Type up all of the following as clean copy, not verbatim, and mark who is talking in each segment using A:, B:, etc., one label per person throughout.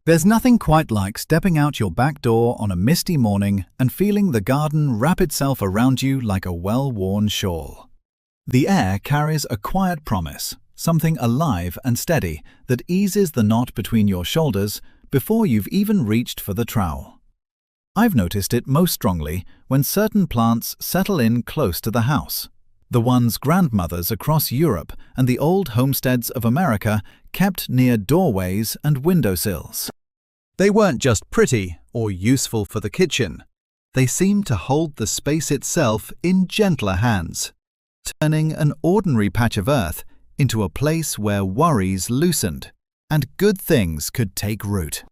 A: There's nothing quite like stepping out your back door on a misty morning and feeling the garden wrap itself around you like a well-worn shawl. The air carries a quiet promise, something alive and steady that eases the knot between your shoulders before you've even reached for the trowel. I've noticed it most strongly when certain plants settle in close to the house, the ones grandmothers across Europe and the old homesteads of America kept near doorways and windowsills. They weren't just pretty or useful for the kitchen. They seemed to hold the space itself in gentler hands, turning an ordinary patch of earth into a place where worries loosened and good things could take root.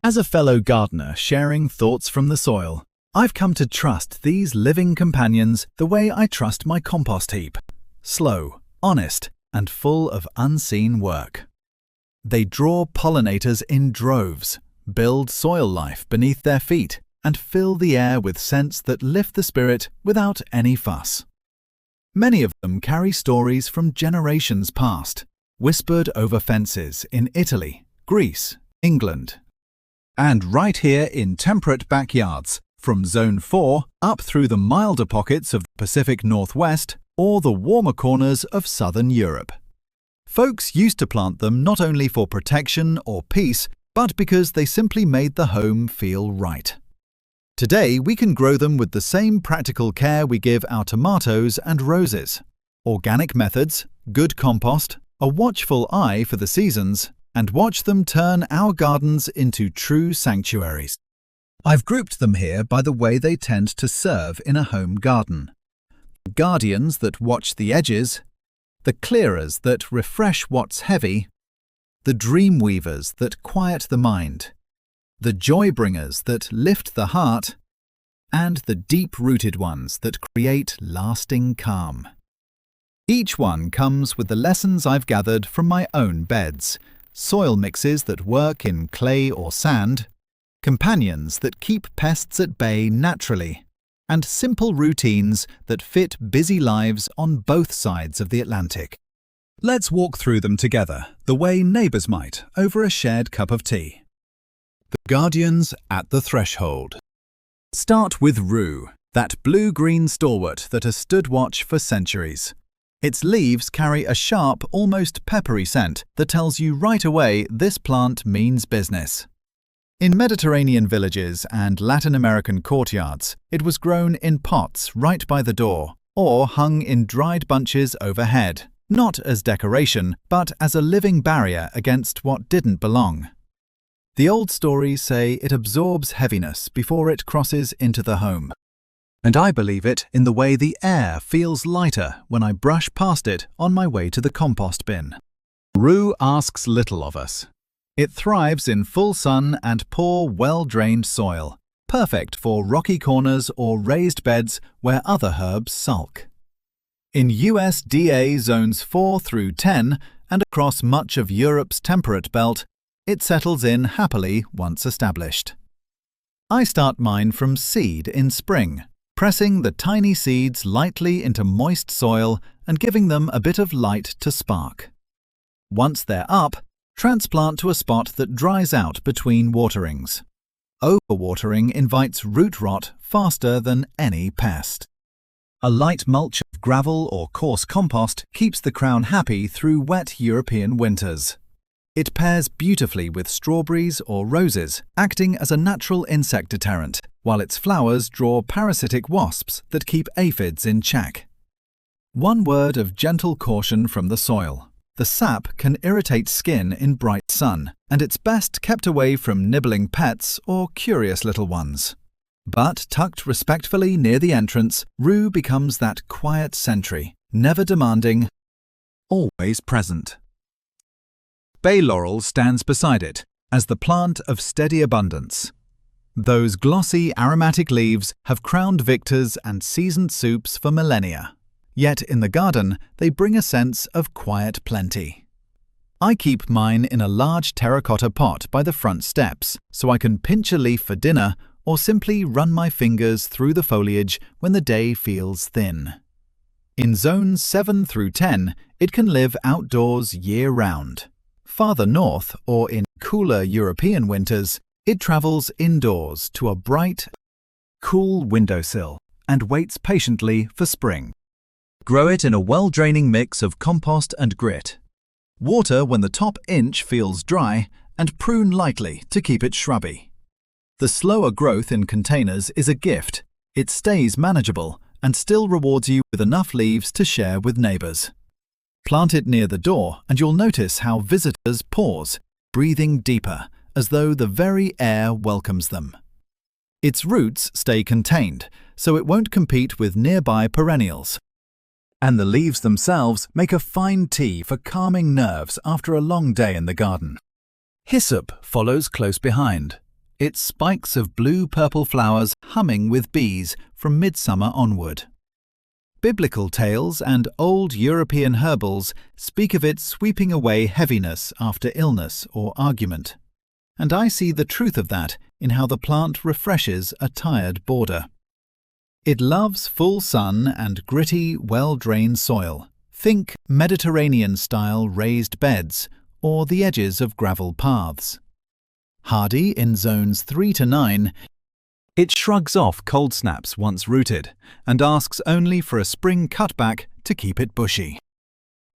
A: As a fellow gardener sharing thoughts from the soil, I've come to trust these living companions the way I trust my compost heap. Slow, honest, and full of unseen work. They draw pollinators in droves, build soil life beneath their feet, and fill the air with scents that lift the spirit without any fuss. Many of them carry stories from generations past, whispered over fences in Italy, Greece, England, and right here in temperate backyards, from Zone 4 up through the milder pockets of the Pacific Northwest or the warmer corners of Southern Europe. Folks used to plant them not only for protection or peace, but because they simply made the home feel right. Today, we can grow them with the same practical care we give our tomatoes and roses. Organic methods, good compost, a watchful eye for the seasons, and watch them turn our gardens into true sanctuaries. I've grouped them here by the way they tend to serve in a home garden. The guardians that watch the edges, the clearers that refresh what's heavy, the dream weavers that quiet the mind, the joy bringers that lift the heart, and the deep-rooted ones that create lasting calm. Each one comes with the lessons I've gathered from my own beds, soil mixes that work in clay or sand, companions that keep pests at bay naturally, and simple routines that fit busy lives on both sides of the Atlantic. Let's walk through them together, the way neighbours might over a shared cup of tea. The guardians at the threshold. Start with rue, that blue-green stalwart that has stood watch for centuries. Its leaves carry a sharp, almost peppery scent that tells you right away this plant means business. In Mediterranean villages and Latin American courtyards, it was grown in pots right by the door, or hung in dried bunches overhead, not as decoration, but as a living barrier against what didn't belong. The old stories say it absorbs heaviness before it crosses into the home. And I believe it in the way the air feels lighter when I brush past it on my way to the compost bin. Rue asks little of us. It thrives in full sun and poor, well-drained soil, perfect for rocky corners or raised beds where other herbs sulk. In USDA zones 4 through 10 and across much of Europe's temperate belt, it settles in happily once established. I start mine from seed in spring, pressing the tiny seeds lightly into moist soil and giving them a bit of light to spark. Once they're up, transplant to a spot that dries out between waterings. Overwatering invites root rot faster than any pest. A light mulch of gravel or coarse compost keeps the crown happy through wet European winters. It pairs beautifully with strawberries or roses, acting as a natural insect deterrent, while its flowers draw parasitic wasps that keep aphids in check. One word of gentle caution from the soil. The sap can irritate skin in bright sun, and it's best kept away from nibbling pets or curious little ones. But tucked respectfully near the entrance, rue becomes that quiet sentry, never demanding, always present. Bay Laurel stands beside it, as the plant of steady abundance. Those glossy, aromatic leaves have crowned victors and seasoned soups for millennia. Yet in the garden, they bring a sense of quiet plenty. I keep mine in a large terracotta pot by the front steps, so I can pinch a leaf for dinner or simply run my fingers through the foliage when the day feels thin. In zones 7 through 10, it can live outdoors year-round. Farther north, or in cooler European winters, it travels indoors to a bright, cool windowsill and waits patiently for spring. Grow it in a well-draining mix of compost and grit. Water when the top inch feels dry and prune lightly to keep it shrubby. The slower growth in containers is a gift. It stays manageable and still rewards you with enough leaves to share with neighbors. Plant it near the door and you'll notice how visitors pause, breathing deeper, as though the very air welcomes them. Its roots stay contained, so it won't compete with nearby perennials. And the leaves themselves make a fine tea for calming nerves after a long day in the garden. Hyssop follows close behind, its spikes of blue-purple flowers humming with bees from midsummer onward. Biblical tales and old European herbals speak of it sweeping away heaviness after illness or argument. And I see the truth of that in how the plant refreshes a tired border. It loves full sun and gritty, well-drained soil. Think Mediterranean-style raised beds or the edges of gravel paths. Hardy in zones 3 to 9, it shrugs off cold snaps once rooted and asks only for a spring cutback to keep it bushy.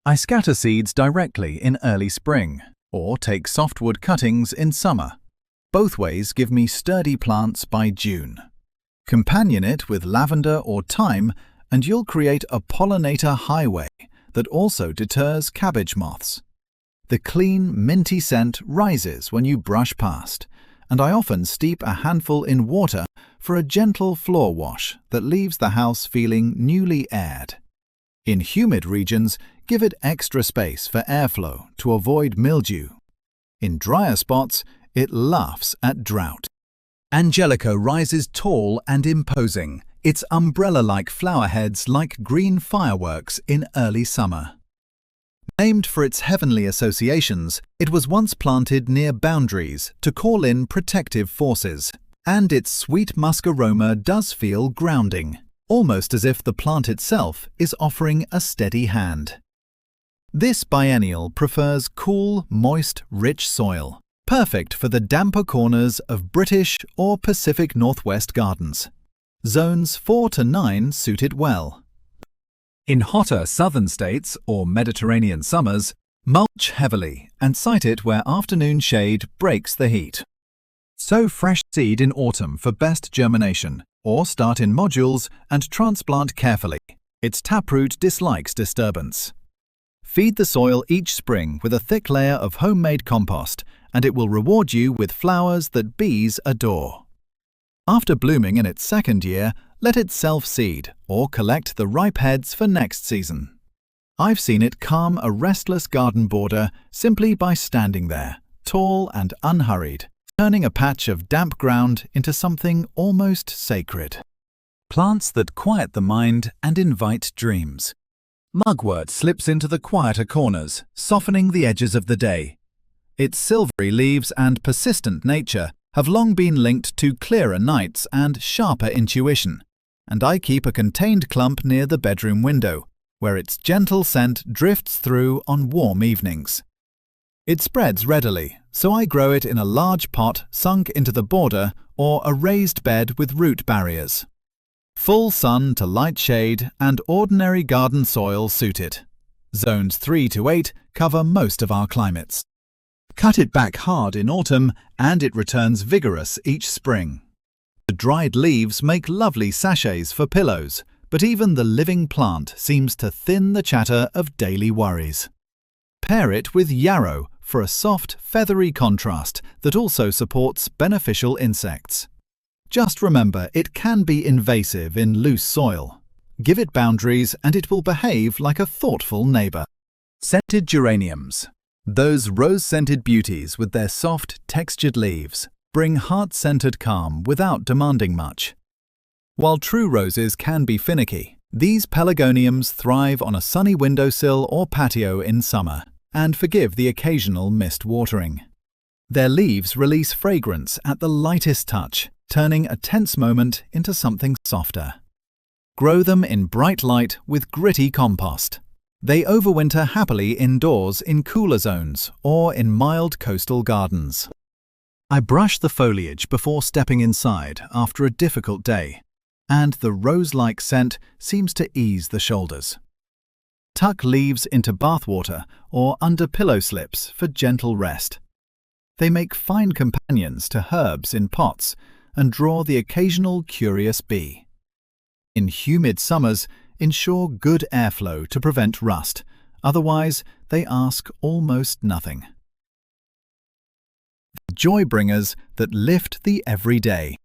A: I scatter seeds directly in early spring or take softwood cuttings in summer. Both ways give me sturdy plants by June. Companion it with lavender or thyme and you'll create a pollinator highway that also deters cabbage moths. The clean, minty scent rises when you brush past, and I often steep a handful in water for a gentle floor wash that leaves the house feeling newly aired. In humid regions, give it extra space for airflow to avoid mildew. In drier spots, it laughs at drought. Angelica rises tall and imposing, its umbrella-like flower heads like green fireworks in early summer. Named for its heavenly associations, it was once planted near boundaries to call in protective forces, and its sweet musk aroma does feel grounding, almost as if the plant itself is offering a steady hand. This biennial prefers cool, moist, rich soil, perfect for the damper corners of British or Pacific Northwest gardens. Zones 4 to 9 suit it well. In hotter southern states or Mediterranean summers, mulch heavily and site it where afternoon shade breaks the heat. Sow fresh seed in autumn for best germination, or start in modules and transplant carefully. Its taproot dislikes disturbance. Feed the soil each spring with a thick layer of homemade compost, and it will reward you with flowers that bees adore. After blooming in its second year, let it self-seed or collect the ripe heads for next season. I've seen it calm a restless garden border simply by standing there, tall and unhurried, turning a patch of damp ground into something almost sacred. Plants that quiet the mind and invite dreams. Mugwort slips into the quieter corners, softening the edges of the day. Its silvery leaves and persistent nature have long been linked to clearer nights and sharper intuition, and I keep a contained clump near the bedroom window, where its gentle scent drifts through on warm evenings. It spreads readily, so I grow it in a large pot sunk into the border or a raised bed with root barriers. Full sun to light shade and ordinary garden soil suit it. Zones 3 to 8 cover most of our climates. Cut it back hard in autumn and it returns vigorous each spring. The dried leaves make lovely sachets for pillows, but even the living plant seems to thin the chatter of daily worries. Pair it with yarrow for a soft, feathery contrast that also supports beneficial insects. Just remember, it can be invasive in loose soil. Give it boundaries and it will behave like a thoughtful neighbor. Scented geraniums. Those rose-scented beauties with their soft, textured leaves bring heart-centered calm without demanding much. While true roses can be finicky, these pelargoniums thrive on a sunny windowsill or patio in summer and forgive the occasional missed watering. Their leaves release fragrance at the lightest touch, turning a tense moment into something softer. Grow them in bright light with gritty compost. They overwinter happily indoors in cooler zones or in mild coastal gardens. I brush the foliage before stepping inside after a difficult day, and the rose-like scent seems to ease the shoulders. Tuck leaves into bathwater or under pillow slips for gentle rest. They make fine companions to herbs in pots and draw the occasional curious bee. In humid summers, ensure good airflow to prevent rust, otherwise they ask almost nothing. The joy bringers that lift the everyday.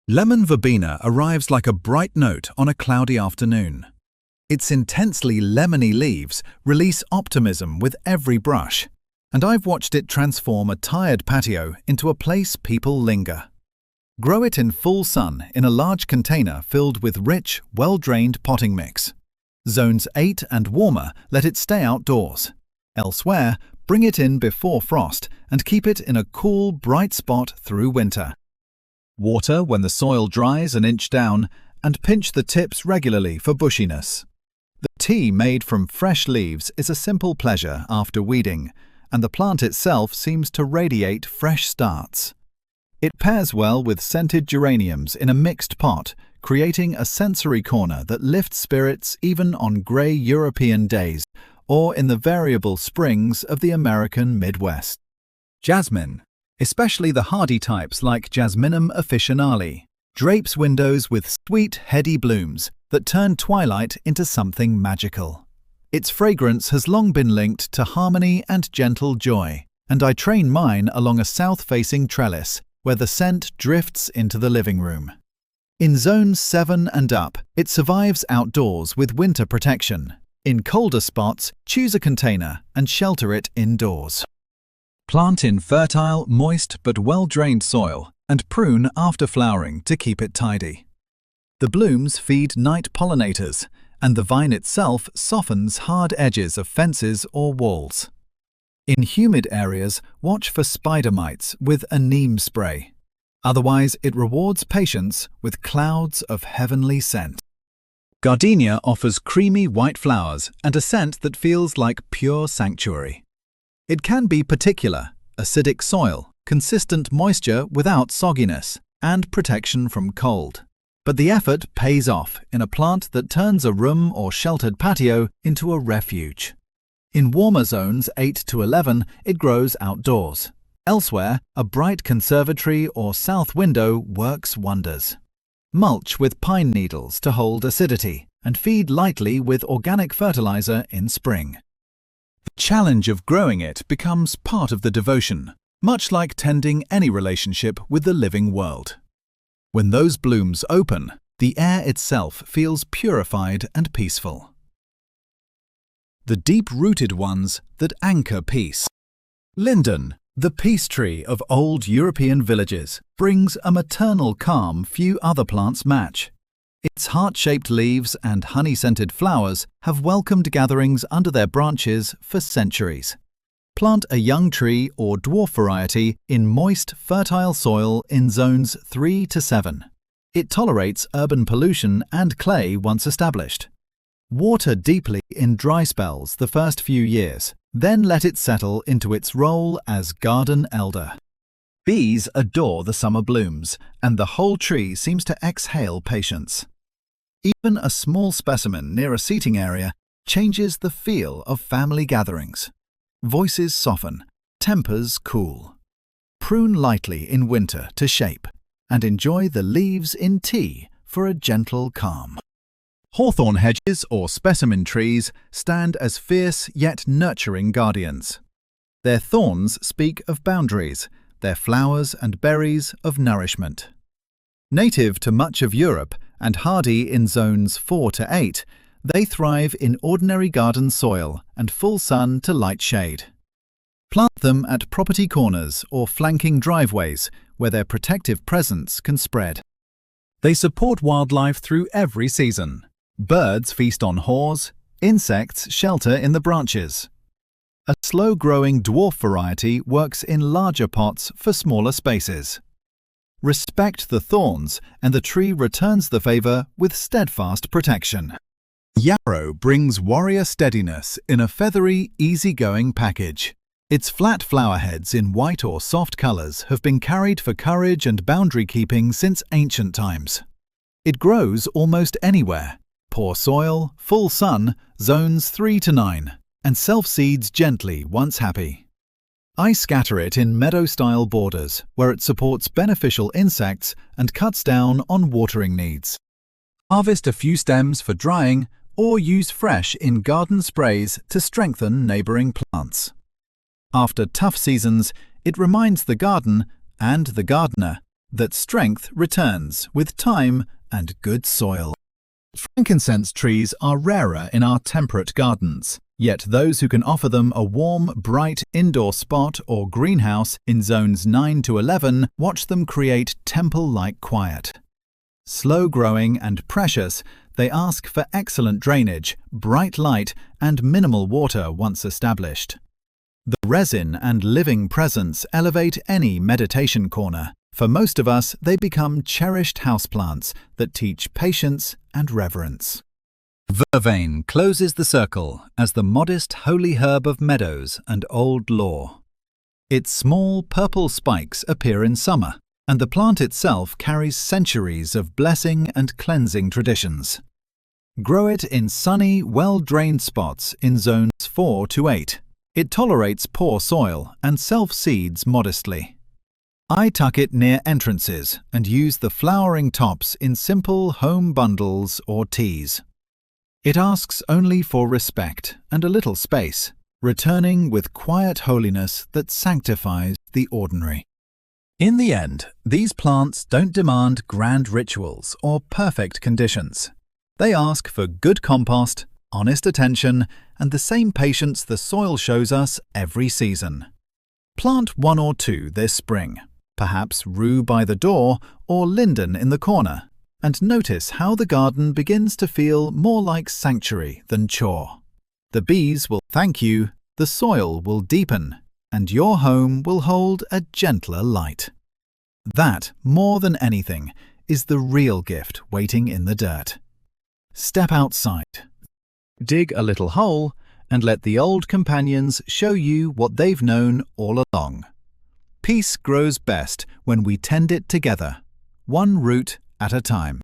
A: Lemon verbena arrives like a bright note on a cloudy afternoon. Its intensely lemony leaves release optimism with every brush, and I've watched it transform a tired patio into a place people linger. Grow it in full sun in a large container filled with rich, well-drained potting mix. Zones 8 and warmer let it stay outdoors. Elsewhere, bring it in before frost and keep it in a cool, bright spot through winter. Water when the soil dries an inch down and pinch the tips regularly for bushiness. The tea made from fresh leaves is a simple pleasure after weeding, and the plant itself seems to radiate fresh starts. It pairs well with scented geraniums in a mixed pot, creating a sensory corner that lifts spirits even on grey European days or in the variable springs of the American Midwest. Jasmine, especially the hardy types like Jasminum officinale, drapes windows with sweet, heady blooms that turn twilight into something magical. Its fragrance has long been linked to harmony and gentle joy, and I train mine along a south-facing trellis where the scent drifts into the living room. In zones 7 and up, it survives outdoors with winter protection. In colder spots, choose a container and shelter it indoors. Plant in fertile, moist but well-drained soil and prune after flowering to keep it tidy. The blooms feed night pollinators, and the vine itself softens hard edges of fences or walls. In humid areas, watch for spider mites with a neem spray. Otherwise, it rewards patience with clouds of heavenly scent. Gardenia offers creamy white flowers and a scent that feels like pure sanctuary. It can be particular, acidic soil, consistent moisture without sogginess, and protection from cold. But the effort pays off in a plant that turns a room or sheltered patio into a refuge. In warmer zones 8 to 11, it grows outdoors. Elsewhere, a bright conservatory or south window works wonders. Mulch with pine needles to hold acidity and feed lightly with organic fertilizer in spring. The challenge of growing it becomes part of the devotion, much like tending any relationship with the living world. When those blooms open, the air itself feels purified and peaceful. The deep-rooted ones that anchor peace. Linden, the peace tree of old European villages, brings a maternal calm few other plants match. Its heart-shaped leaves and honey-scented flowers have welcomed gatherings under their branches for centuries. Plant a young tree or dwarf variety in moist, fertile soil in zones 3 to 7. It tolerates urban pollution and clay once established. Water deeply in dry spells the first few years, then let it settle into its role as garden elder. Bees adore the summer blooms, and the whole tree seems to exhale patience. Even a small specimen near a seating area changes the feel of family gatherings. Voices soften, tempers cool. Prune lightly in winter to shape, and enjoy the leaves in tea for a gentle calm. Hawthorn hedges or specimen trees stand as fierce yet nurturing guardians. Their thorns speak of boundaries, their flowers and berries of nourishment. Native to much of Europe and hardy in zones 4 to 8, they thrive in ordinary garden soil and full sun to light shade. Plant them at property corners or flanking driveways where their protective presence can spread. They support wildlife through every season. Birds feast on haws, insects shelter in the branches. A slow-growing dwarf variety works in larger pots for smaller spaces. Respect the thorns and the tree returns the favor with steadfast protection. Yarrow brings warrior steadiness in a feathery, easygoing package. Its flat flower heads in white or soft colors have been carried for courage and boundary keeping since ancient times. It grows almost anywhere. Poor soil, full sun, zones 3 to 9, and self-seeds gently once happy. I scatter it in meadow-style borders where it supports beneficial insects and cuts down on watering needs. Harvest a few stems for drying or use fresh in garden sprays to strengthen neighboring plants. After tough seasons, it reminds the garden and the gardener that strength returns with time and good soil. Frankincense trees are rarer in our temperate gardens, yet those who can offer them a warm, bright indoor spot or greenhouse in zones 9 to 11 watch them create temple-like quiet. Slow-growing and precious, they ask for excellent drainage, bright light, and minimal water once established. The resin and living presence elevate any meditation corner. For most of us, they become cherished houseplants that teach patience and reverence. Vervain closes the circle as the modest holy herb of meadows and old lore. Its small purple spikes appear in summer, and the plant itself carries centuries of blessing and cleansing traditions. Grow it in sunny, well-drained spots in zones 4 to 8. It tolerates poor soil and self-seeds modestly. I tuck it near entrances and use the flowering tops in simple home bundles or teas. It asks only for respect and a little space, returning with quiet holiness that sanctifies the ordinary. In the end, these plants don't demand grand rituals or perfect conditions. They ask for good compost, honest attention, and the same patience the soil shows us every season. Plant 1 or 2 this spring, perhaps rue by the door or linden in the corner, and notice how the garden begins to feel more like sanctuary than chore. The bees will thank you, the soil will deepen, and your home will hold a gentler light. That, more than anything, is the real gift waiting in the dirt. Step outside. Dig a little hole and let the old companions show you what they've known all along. Peace grows best when we tend it together, one root at a time.